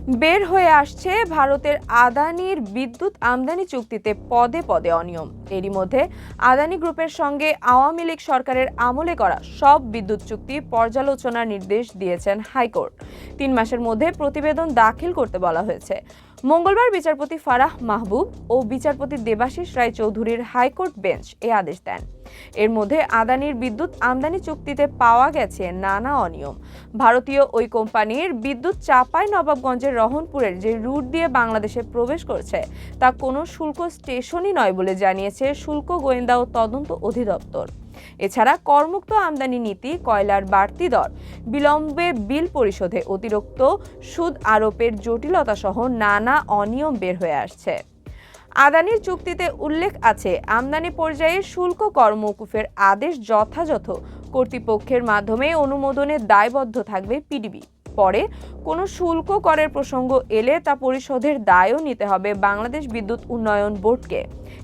বের হয়ে আসছে ভারতের আদানির বিদ্যুৎ আমদানি চুক্তিতে পদে পদে অনিয়ম। এরই মধ্যে আদানি গ্রুপের সঙ্গে আওয়ামী লীগ সরকারের আমলে করা সব বিদ্যুৎ চুক্তি পর্যালোচনার নির্দেশ দিয়েছেন হাইকোর্ট। 3 মাসের মধ্যে প্রতিবেদন দাখিল করতে বলা হয়েছে। মঙ্গলবার বিচারপতি ফারাহ মাহবুব ও বিচারপতি দেবাশিস রায় চৌধুরীর হাইকোর্ট বেঞ্চ এ আদেশ দেন। এর মধ্যে আদানির বিদ্যুৎ আমদানি চুক্তিতে পাওয়া গেছে নানা অনিয়ম। ভারতীয় ওই কোম্পানির বিদ্যুৎ চাঁপাইনবাবগঞ্জের রহনপুরের যে রুট দিয়ে বাংলাদেশে প্রবেশ করছে তা কোনো শুল্ক স্টেশনই নয় বলে জানিয়েছে শুল্ক গোয়েন্দা ও তদন্ত অধিদপ্তর। এছাড়া করমুক্ত আমদানি নীতি, কয়লার বাড়তি দর, বিলম্বে বিল পরিশোধে অতিরিক্ত সুদ আরোপের জটিলতা সহ নানা অনিয়ম বের হয়ে আসছে। আদানির চুক্তিতে উল্লেখ আছে, আমদানি পর্যায়ে শুল্ক কর মওকুফের আদেশ যথাযথ কর্তৃপক্ষের মাধ্যমে অনুমোদনে দায়বদ্ধ থাকবে পিডিবি। পরে কোনো শুল্ক করের প্রসঙ্গ এলে তা পরিশোধের দায়ও নিতে হবে বাংলাদেশ বিদ্যুৎ উন্নয়ন বোর্ডকে।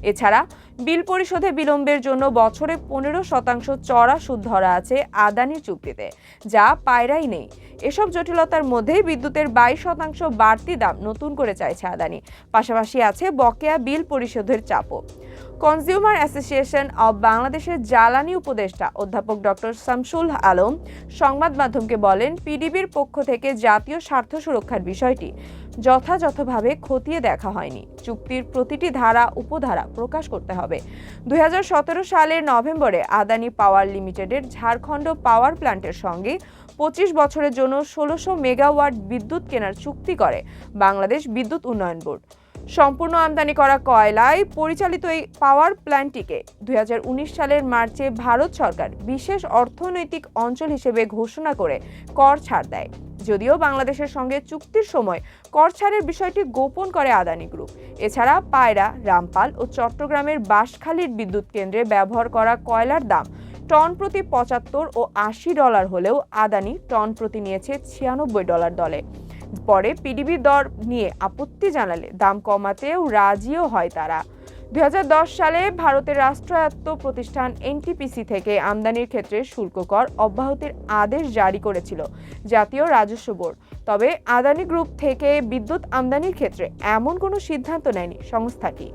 এছাড়া বিল পরিশোধে বিলম্বের জন্য বছরে 15% চড়া সুদ ধরা আছে আদানির চুক্তিতে, যা পায়রাই নেই। এসব জটিলতার মধ্যেই বিদ্যুতের 22% বাড়তি দাম নতুন করে চাইছে আদানি। পাশাপাশি আছে বকেয়া বিল পরিশোধের চাপও। কনজিউমার অ্যাসোসিয়েশন অব বাংলাদেশের জ্বালানি উপদেষ্টা অধ্যাপক ডক্টর শামসুল আলম সংবাদ মাধ্যমকে বলেন, পিডিবির পক্ষ থেকে জাতীয় স্বার্থ সুরক্ষার বিষয়টি যথাযথভাবে খতিয়ে দেখা হয়নি। চুক্তির প্রতিটি ধারা উপধারা প্রকাশ করতে হবে। 2017 সালের নভেম্বরে আদানি পাওয়ার লিমিটেডের ঝাড়খণ্ড পাওয়ার প্ল্যান্টের সঙ্গে 25 বছরের জন্য 1600 মেগাওয়াট বিদ্যুৎ কেনার চুক্তি করে বাংলাদেশ বিদ্যুৎ উন্নয়ন বোর্ড। সম্পূর্ণ আমদানি করা কয়লায় পরিচালিত এই পাওয়ার প্ল্যান্টটিকে 2019 সালের মার্চে ভারত সরকার বিশেষ অর্থনৈতিক অঞ্চল হিসেবে ঘোষণা করে কর ছাড় দেয়। যদিও বাংলাদেশের সঙ্গে চুক্তির সময় কর ছাড়ের বিষয়টি গোপন করে আদানি গ্রুপ। এছাড়া পায়রা, রামপাল ও চট্টগ্রামের বাঁশখালীর বিদ্যুৎ কেন্দ্রে ব্যবহার করা কয়লার দাম টন প্রতি $75 ও $80 হলেও আদানি টন প্রতি নিয়েছে $96 দলে। পরে পিডিবি দর নিয়ে আপত্তি জানালে দাম কমাতেও রাজিও হয় তারা। 2010 সালে ভারতের রাষ্ট্রায়ত্ত প্রতিষ্ঠান এনটিপিসি থেকে আমদানির ক্ষেত্রে শুল্ক কর অব্যাহতির আদেশ জারি করেছিল জাতীয় রাজস্ব বোর্ড। তবে আদানি গ্রুপ থেকে বিদ্যুৎ আমদানির ক্ষেত্রে এমন কোনো সিদ্ধান্ত নেয়নি সংস্থাটি।